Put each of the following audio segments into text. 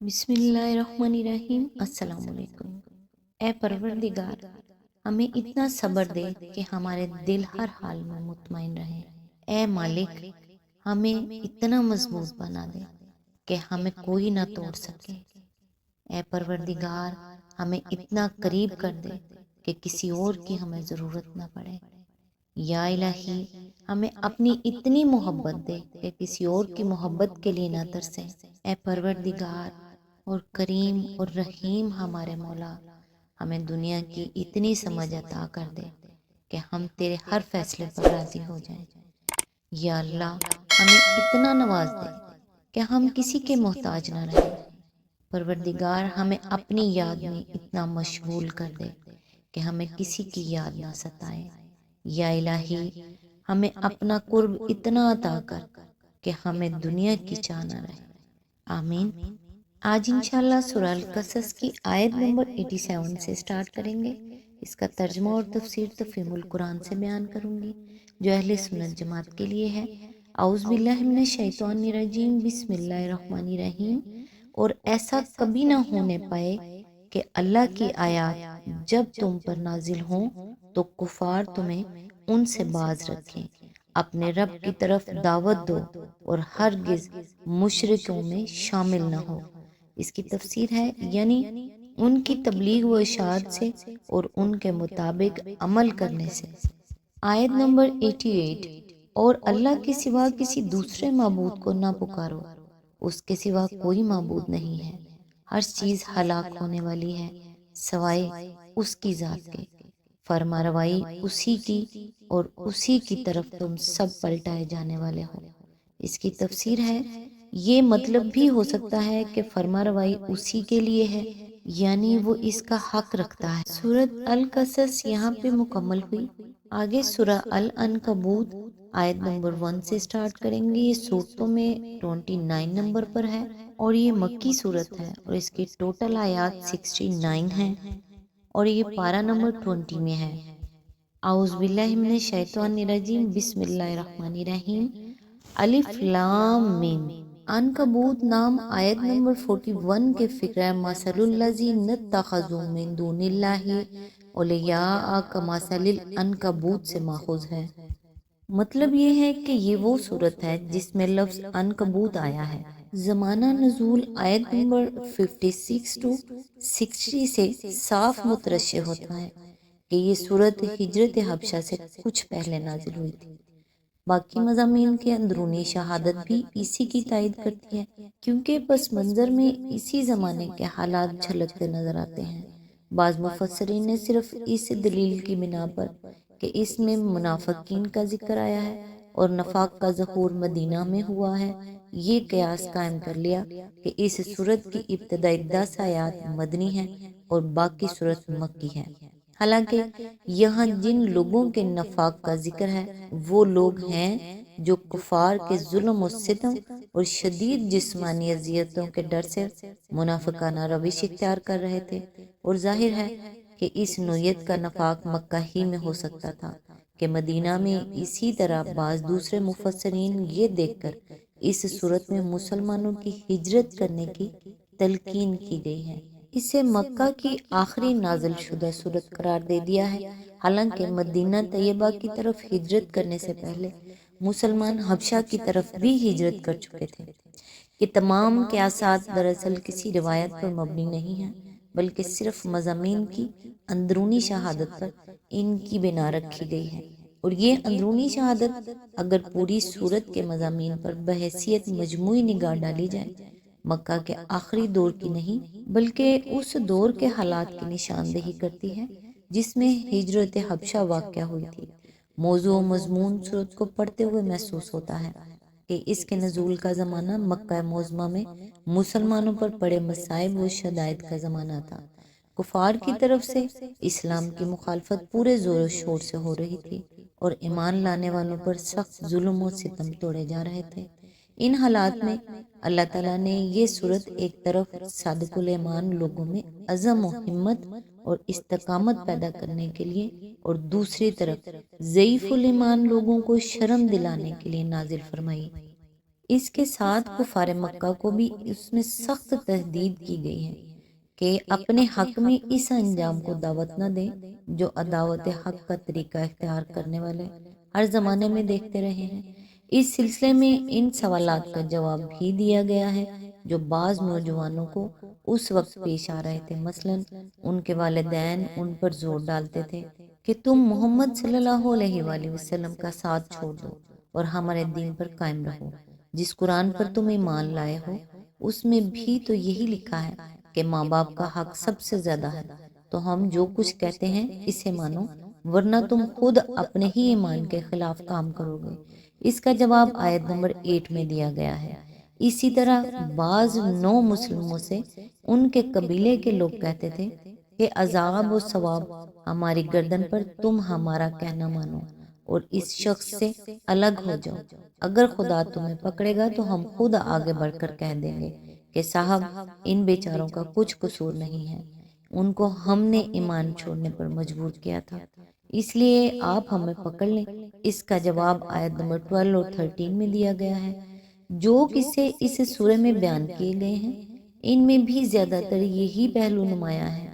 بسم اللہ الرحمن الرحیم۔ السلام علیکم۔ اے پروردگار، ہمیں اتنا صبر دے کہ ہمارے دل ہر حال میں مطمئن رہیں۔ اے مالک، ہمیں اتنا مضبوط بنا دے کہ ہمیں کوئی نہ توڑ سکے۔ اے پروردگار، ہمیں اتنا قریب کر دے کہ کسی اور کی ہمیں ضرورت نہ پڑے۔ یا الہی، ہمیں اپنی اتنی محبت دے کہ کسی اور کی محبت کے لیے نہ ترسیں۔ اے پروردگار اور کریم اور رحیم ہمارے مولا، ہمیں دنیا کی اتنی سمجھ عطا کر دے کہ ہم تیرے ہر فیصلے پر راضی ہو جائیں۔ یا اللہ، ہمیں اتنا نواز دے کہ ہم کسی کے محتاج نہ رہیں۔ پروردگار، ہمیں اپنی یاد میں اتنا مشغول کر دے کہ ہمیں کسی کی یاد نہ ستائے۔ یا الہی، ہمیں اپنا قرب اتنا عطا کر کہ ہمیں دنیا کی چاہ نہ رہے۔ آمین۔ آج انشاءاللہ سورہ القصص کی آیت نمبر 87 سے سٹارٹ کریں گے۔ اس کا ترجمہ اور تفسیر تفہیم القرآن سے بیان کروں گی جو اہل سنت جماعت کے لیے ہے۔ اعوذ باللہ من الشیطان الرجیم، بسم اللہ الرحمن الرحیم۔ اور ایسا کبھی نہ ہونے پائے کہ اللہ کی آیات جب تم پر نازل ہوں تو کفار تمہیں ان سے باز رکھیں۔ اپنے رب کی طرف دعوت دو اور ہرگز مشرکوں میں شامل نہ ہو۔ اس کی تفسیر ہے یعنی ان کی تبلیغ و اشاعت سے اور ان کے مطابق عمل کرنے سے۔ آیت نمبر 88۔ اور اللہ کے سوا کسی دوسرے معبود کو نہ پکارو، اس کے سوا کوئی معبود نہیں ہے۔ ہر چیز ہلاک ہونے والی ہے سوائے اس کی ذات کے۔ فرما روائی اسی کی اور اسی کی طرف تم سب پلٹائے جانے والے ہو۔ اس کی تفسیر ہے یہ مطلب بھی ہو سکتا ہے کہ فرما روائی اسی کے لیے ہے، یعنی وہ اس کا حق رکھتا ہے۔ سورۃ القصص یہاں پہ مکمل ہوئی۔ آگے سورہ العنکبوت آیت نمبر 1 سے سٹارٹ کریں گے۔ یہ صورتوں میں 29 نمبر پر ہے اور یہ مکی صورت ہے اور اس کی ٹوٹل آیات 69 ہیں اور یہ پارہ نمبر 20 میں ہے۔ اعوذ باللہ من الشیطان الرجیم، بسم اللہ الرحمن الرحیم۔ الف لام میم۔ عنکبوت نام آیت نمبر 41 کے فقرہ مثل الذین اتخذوا من دون اللہ اولیاء کمثل العنکبوت سے ماخوذ ہے۔ مطلب یہ ہے کہ یہ وہ صورت ہے جس میں لفظ عنکبوت آیا ہے۔ زمانہ نزول آیت نمبر 56 to 60 سے صاف مترشح ہوتا ہے کہ یہ صورت ہجرت حبشہ سے کچھ پہلے نازل ہوئی تھی۔ باقی مضامین کے اندرونی شہادت بھی اسی کی تائید کرتی ہے کیونکہ پس منظر میں اسی زمانے کے حالات جھلکتے نظر آتے ہیں۔ بعض مفسرین نے صرف اس دلیل کی بنا پر کہ اس میں منافقین کا ذکر آیا ہے اور نفاق کا ظہور مدینہ میں ہوا ہے، یہ قیاس قائم کر لیا کہ اس صورت کی ابتدائی 10 آیات مدنی ہیں اور باقی صورت مکی ہے۔ حالانکہ یہاں جن لوگوں کے نفاق کا ذکر ہے وہ لوگ ہیں جو کفار کے ظلم و ستم اور شدید جسمانی اذیتوں کے ڈر سے منافقانہ روش اختیار کر رہے تھے، اور ظاہر ہے کہ اس نوعیت کا نفاق مکہ ہی میں ہو سکتا تھا کہ مدینہ میں۔ اسی طرح بعض دوسرے مفسرین یہ دیکھ کر اس صورت میں مسلمانوں کی ہجرت کرنے کی تلقین کی گئی ہے، اسے مکہ کی آخری نازل شدہ صورت قرار دے دیا ہے۔ حالانکہ مدینہ طیبہ کی طرف ہجرت کرنے سے پہلے مسلمان حبشہ کی طرف بھی ہجرت کر چکے تھے۔ یہ تمام قیاسات دراصل کسی روایت پر مبنی نہیں ہیں بلکہ صرف مضامین کی اندرونی شہادت پر ان کی بنا رکھی گئی ہے، اور یہ اندرونی شہادت اگر پوری صورت کے مضامین پر بحیثیت مجموعی نگاہ ڈالی جائے مکہ کے آخری دور کی نہیں بلکہ اس دور کے حالات کی نشاندہی کرتی ہے جس میں ہجرت حبشہ واقع ہوئی تھی۔ موضوع و مضمون صورت کو پڑھتے ہوئے محسوس ہوتا ہے کہ اس کے نزول کا زمانہ مکہ معظمہ میں مسلمانوں پر پڑے مصائب و شدائد کا زمانہ تھا۔ کفار کی طرف سے اسلام کی مخالفت پورے زور و شور سے ہو رہی تھی اور ایمان لانے والوں پر سخت ظلم و ستم توڑے جا رہے تھے۔ ان حالات میں اللہ تعالیٰ نے یہ صورت ایک طرف صادق الایمان لوگوں میں عزم و ہمت اور استقامت پیدا کرنے کے لیے اور دوسری طرف ضعیف الایمان لوگوں کو شرم دلانے کے لیے نازل فرمائی۔ اس کے ساتھ کفار مکہ کو بھی اس میں سخت تہدید کی گئی ہے کہ اپنے حق میں اس انجام کو دعوت نہ دیں جو عداوت حق کا طریقہ اختیار کرنے والے ہر زمانے میں دیکھتے رہے ہیں۔ اس سلسلے میں ان سوالات کا جواب بھی دیا گیا ہے جو بعض نوجوانوں کو اس وقت پیش آ رہے تھے۔ مثلا ان کے والدین ان پر زور ڈالتے تھے کہ تم محمد صلی اللہ علیہ وآلہ وسلم کا ساتھ چھوڑ دو اور ہمارے دین پر قائم رہو۔ جس قرآن پر تم ایمان لائے ہو اس میں بھی تو یہی لکھا ہے کہ ماں باپ کا حق سب سے زیادہ ہے، تو ہم جو کچھ کہتے ہیں اسے مانو ورنہ تم خود اپنے ہی ایمان کے خلاف کام کرو گے۔ اس کا جواب آیت نمبر 8 میں دیا گیا ہے۔ اسی طرح بعض نو مسلموں سے ان کے قبیلے کے لوگ کہتے تھے کہ عذاب و ثواب ہماری گردن پر، تم ہمارا کہنا مانو اور اس شخص سے الگ ہو جاؤ۔ اگر خدا تمہیں پکڑے گا تو ہم خود آگے بڑھ کر کہہ دیں گے کہ صاحب ان بیچاروں کا کچھ قصور نہیں ہے، ان کو ہم نے ایمان چھوڑنے پر مجبور کیا تھا، اس لیے آپ ہمیں پکڑ لیں۔ اس کا جواب آیت نمبر 12 اور 13 میں دیا گیا ہے۔ جو قصے اس سورہ میں بیان کیے گئے ہیں ان میں بھی زیادہ تر یہی پہلو نمایاں ہے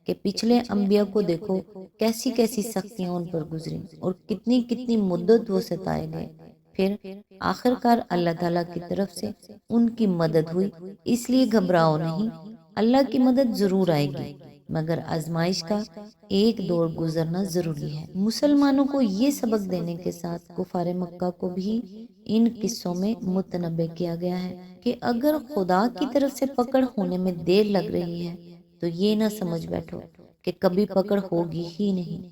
کہ پچھلے انبیاء کو دیکھو کیسی کیسی سختیاں ان پر گزری اور کتنی کتنی مدت وہ ستائے گئے، پھر آخر کار اللہ تعالیٰ کی طرف سے ان کی مدد ہوئی۔ اس لیے گھبراؤ نہیں، اللہ کی مدد ضرور آئے گی، مگر آزمائش کا ایک دور گزرنا ضروری ہے۔ مسلمانوں کو یہ سبق دینے کے ساتھ کفار مکہ کو بھی ان قصوں میں متنبع کیا گیا ہے کہ اگر خدا کی طرف سے پکڑ ہونے میں دیر لگ رہی ہے تو یہ نہ سمجھ بیٹھو کہ کبھی پکڑ ہوگی ہی نہیں۔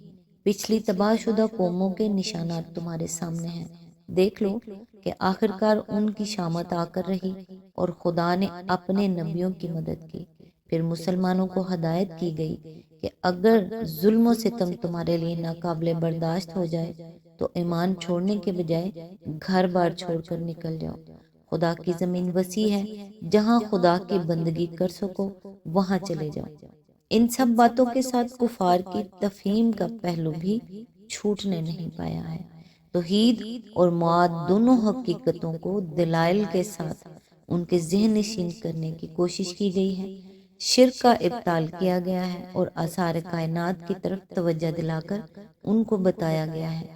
پچھلی تباہ شدہ قوموں کے نشانات تمہارے سامنے ہیں، دیکھ لو کہ آخرکار ان کی شامت آ کر رہی اور خدا نے اپنے نبیوں کی مدد کی۔ پھر مسلمانوں کو ہدایت کی گئی کہ اگر ظلم و ستم تمہارے لیے ناقابل برداشت ہو جائے تو ایمان چھوڑنے کے بجائے گھر بار چھوڑ کر نکل جاؤ۔ خدا کی زمین وسیع ہے، جہاں خدا کی بندگی کر سکو وہاں چلے جاؤ۔ ان سب باتوں کے ساتھ کفار کی تفہیم کا پہلو بھی چھوٹنے نہیں پایا ہے۔ توحید اور معاد دونوں حقیقتوں کو دلائل کے ساتھ ان کے ذہن نشین کرنے کی کوشش کی گئی ہے۔ شرک کا ابطال کیا گیا ہے اور آثار کائنات کی طرف توجہ دلا کر ان کو بتایا گیا ہے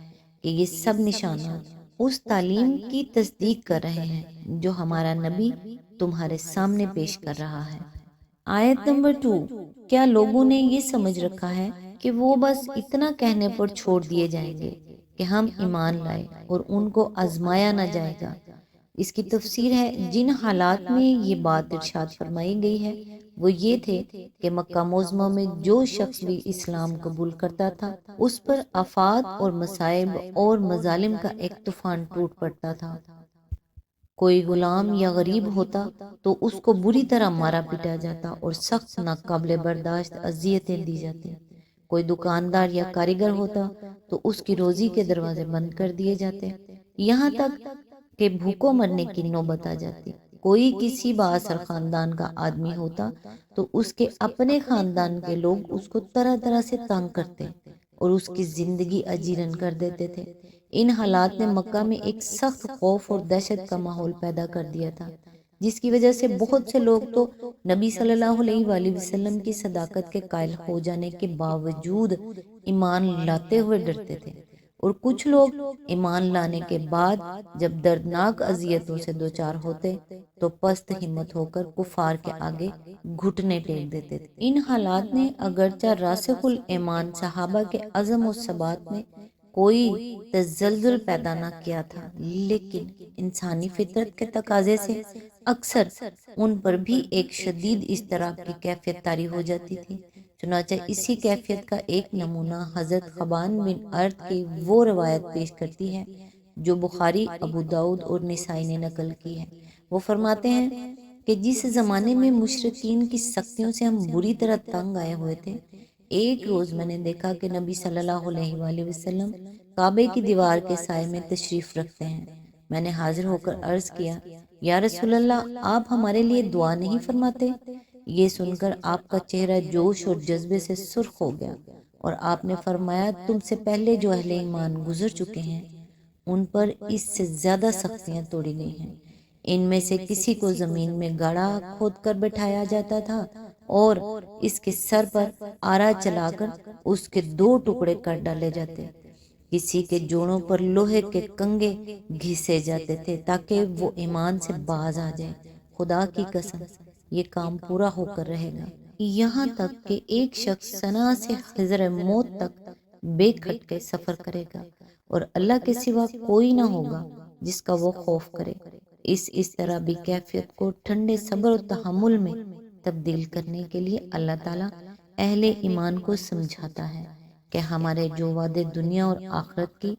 کہ یہ سب نشانات اس تعلیم کی تصدیق کر رہے ہیں جو ہمارا نبی تمہارے سامنے پیش کر رہا ہے۔ آیت نمبر 2، کیا لوگوں نے یہ سمجھ رکھا ہے کہ وہ بس اتنا کہنے پر چھوڑ دیے جائیں گے کہ ہم ایمان لائے اور ان کو آزمایا نہ جائے گا؟ اس کی تفسیر ہے جن حالات میں یہ بات ارشاد فرمائی گئی ہے وہ یہ تھے کہ مکہ معظمہ میں جو شخص بھی اسلام قبول کرتا تھا اس پر آفات اور مصائب اور مظالم کا ایک طوفان ٹوٹ پڑتا تھا۔ کوئی غلام یا غریب ہوتا تو اس کو بری طرح مارا پیٹا جاتا اور سخت ناقابل برداشت اذیتیں دی جاتی۔ کوئی دکاندار یا کاریگر ہوتا تو اس کی روزی کے دروازے بند کر دیے جاتے، یہاں تک کہ بھوکوں مرنے کی نوبت آ جاتی۔ کوئی کسی بااثر خاندان کا آدمی ہوتا تو اس کے اپنے خاندان کے لوگ اس کو طرح طرح سے تنگ کرتے اور اس کی زندگی اجیرن کر دیتے تھے۔ ان حالات نے مکہ میں ایک سخت خوف اور دہشت کا ماحول پیدا کر دیا تھا، جس کی وجہ سے بہت سے لوگ تو نبی صلی اللہ علیہ وآلہ وسلم کی صداقت کے قائل ہو جانے کے باوجود ایمان لاتے ہوئے ڈرتے تھے، اور کچھ لوگ ایمان لانے کے بعد جب دردناک اذیتوں سے دوچار ہوتے تو پست ہمت ہو کر کفار کے آگے گھٹنے ٹیک دیتے تھے۔ ان حالات نے اگرچہ راسخ الایمان صحابہ کے عزم و ثبات میں کوئی تزلزل پیدا نہ کیا تھا، لیکن انسانی فطرت کے تقاضے سے اکثر ان پر بھی ایک شدید اضطراب کی کیفیت طاری ہو جاتی تھی۔ چنانچہ اسی کیفیت کا ایک نمونہ حضرت خبان بن ارد کی وہ روایت پیش کرتی ہے جو بخاری، ابو داؤد اور نسائی نے نقل کی ہے۔ وہ فرماتے ہیں کہ جس زمانے میں مشرکین کی سختیوں سے ہم بری طرح تنگ آئے ہوئے تھے، ایک روز میں نے دیکھا کہ نبی صلی اللہ علیہ وآلہ وسلم کعبے کی دیوار کے سائے میں تشریف رکھتے ہیں۔ میں نے حاضر ہو کر عرض کیا، یا رسول اللہ، آپ ہمارے لیے دعا نہیں فرماتے؟ یہ سن کر آپ کا چہرہ جوش اور جذبے سے سرخ ہو گیا اور آپ نے فرمایا، تم سے پہلے جو اہل ایمان گزر چکے ہیں ان پر اس سے زیادہ سختیاں توڑی گئی ہیں۔ ان میں سے کسی کو زمین میں گڑھا کھود کر بٹھایا جاتا تھا اور اس کے سر پر آرا چلا کر اس کے 2 ٹکڑے کر ڈالے جاتے، کسی کے جوڑوں پر لوہے کے کنگے گھسے جاتے تھے تاکہ وہ ایمان سے باز آ جائے۔ خدا کی قسم یہ کام پورا ہو کر رہے گا، یہاں تک کہ ایک شخص صنعاء سے حضر موت تک بے کھٹکے سفر کرے گا اور اللہ کے سوا کوئی نہ ہوگا جس کا وہ خوف کرے۔ اس طرح بھی کیفیت کو ٹھنڈے صبر و تحمل میں تبدیل کرنے کے لیے اللہ تعالیٰ اہل ایمان کو سمجھاتا ہے کہ ہمارے جو وعدے دنیا اور آخرت کی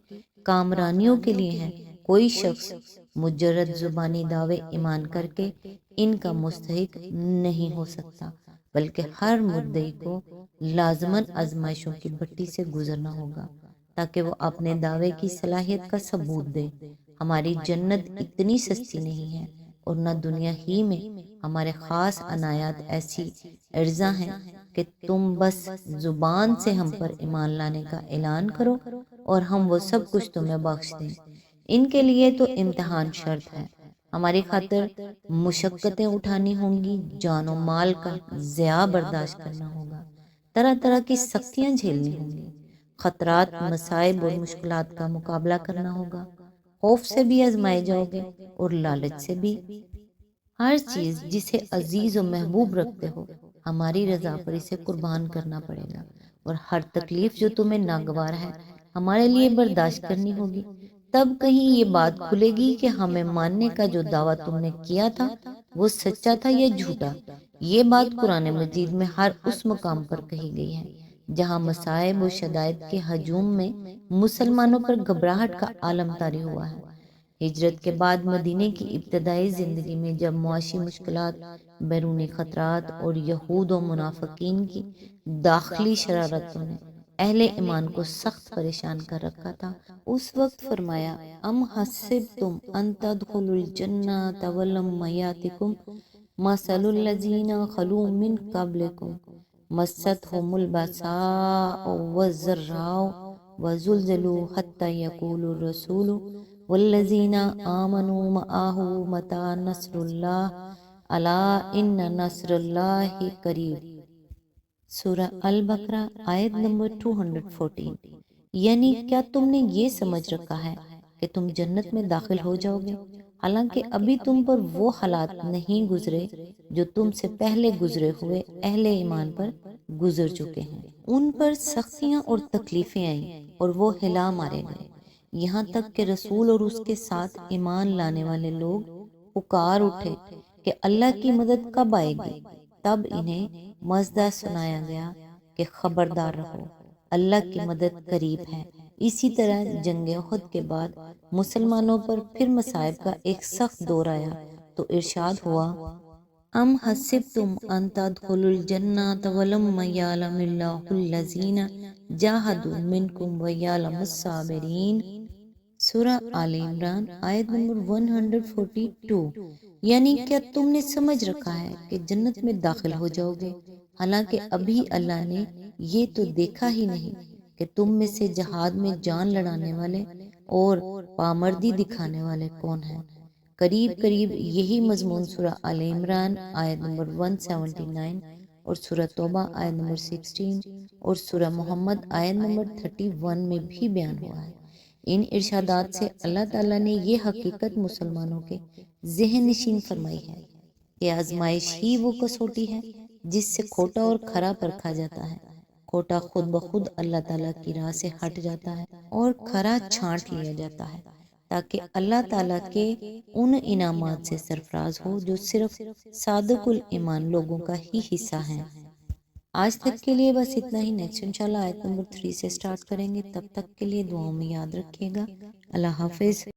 کامرانیوں کے لیے ہیں، کوئی شخص مجرد زبانی دعوے ایمان کر کے ان کا مستحق نہیں ہو سکتا، بلکہ ہر مدعی کو لازماً آزمائشوں کی بھٹی سے گزرنا ہوگا تاکہ وہ اپنے دعوے کی صلاحیت کا ثبوت دے۔ ہماری جنت اتنی سستی نہیں ہے اور نہ دنیا ہی میں ہمارے خاص عنایات ایسی ارزاں ہیں کہ تم بس زبان سے ہم پر ایمان لانے کا اعلان کرو اور ہم وہ سب کچھ تمہیں بخش دیں۔ ان کے لیے تو امتحان شرط ہے، ہماری خاطر مشقتیں اٹھانی ہوں گی، جان و مال کا ضیاع برداشت کرنا ہوگا، طرح طرح کی سختیاں جھیلنی ہوں گی، خطرات، مصائب اور مشکلات کا مقابلہ کرنا ہوگا، خوف سے بھی آزمائے جاؤ گے اور لالچ سے بھی۔ ہر چیز جسے عزیز و محبوب رکھتے ہو ہماری رضا پر اسے قربان کرنا پڑے گا، اور ہر تکلیف جو تمہیں ناگوار ہے ہمارے لیے برداشت کرنی ہوگی۔ تب کہیں یہ بات کھلے گی کہ ہمیں ماننے کا جو دعویٰ تم نے کیا تھا وہ سچا تھا یا جھوٹا۔ یہ بات قرآن مجید میں ہر اس مقام پر کہی گئی ہے جہاں مصائب و شدائد کے ہجوم میں مسلمانوں پر گھبراہٹ کا عالم طاری ہوا ہے۔ ہجرت کے بعد مدینے کی ابتدائی زندگی میں جب معاشی مشکلات، بیرونی خطرات اور یہود و منافقین کی داخلی شرارتوں نے اہل ایمان کو سخت پریشان کر رکھا تھا، اس وقت فرمایا ام حسبتم ان تدخلوا الجنۃ ولما یاتکم مثل الذین خلوا من قبلکم مستهم البأساء والضراء وزلزلوا حتى يقول الرسول والذین آمنوا معه متى نصر اللہ الا ان نصر اللہ قریب۔ سورہ البقرہ آیت نمبر 214۔ یعنی کیا تم نے یہ سمجھ رکھا ہے کہ تم جنت میں داخل ہو جاؤ گے، حالانکہ ابھی تم پر وہ حالات نہیں گزرے جو تم سے پہلے گزرے ہوئے اہل ایمان پر گزر چکے ہیں۔ ان پر سختیاں اور تکلیفیں آئیں اور وہ ہلا مارے گئے، یہاں تک کہ رسول اور اس کے ساتھ ایمان لانے والے لوگ پکار اٹھے کہ اللہ کی مدد کب آئے گی۔ تب انہیں مژدہ سنایا گیا کہ خبردار رہو، اللہ کی مدد قریب ہے۔ اسی طرح جنگ احد کے بعد مسلمانوں پر پھر مصائب کا ایک سخت دور آیا تو ارشاد ہوا ام حسبتم ان تدخلوا الجنۃ ولما یعلم اللہ الذین جاہدوا منکم ویعلم الصابرین۔ سورہ آل عمران آیت نمبر 142۔ یعنی کیا تم نے سمجھ رکھا ہے کہ جنت میں داخل ہو جاؤ گے، حالانکہ ابھی اللہ نے یہ تو دیکھا ہی نہیں کہ تم میں سے جہاد میں جان لڑانے والے اور پامردی دکھانے والے کون ہیں۔ قریب قریب یہی مضمون سورہ آل عمران آیت نمبر 179 اور سورہ توبہ آیت نمبر 16 اور سورہ محمد آیت نمبر 31 میں بھی بیان ہوا ہے۔ ان ارشادات سے اللہ تعالیٰ نے یہ حقیقت مسلمانوں کے ذہن نشین فرمائی ہے کہ آزمائش ہی وہ کسوٹی ہے جس سے کھوٹا اور کھرا پرکھا جاتا ہے۔ کھوٹا خود بخود اللہ تعالیٰ کی راہ سے ہٹ جاتا ہے اور کھرا چھانٹ لیا جاتا ہے تاکہ اللہ تعالیٰ کے ان انعامات سے سرفراز ہو جو صرف صادق الایمان لوگوں کا ہی حصہ ہیں۔ آج تک کے لیے بس اتنا ہی، نیکسٹ انشاءاللہ آیت نمبر 3 سے سٹارٹ کریں گے۔ تب تک کے لیے دعاؤں میں یاد رکھیے گا۔ اللہ حافظ۔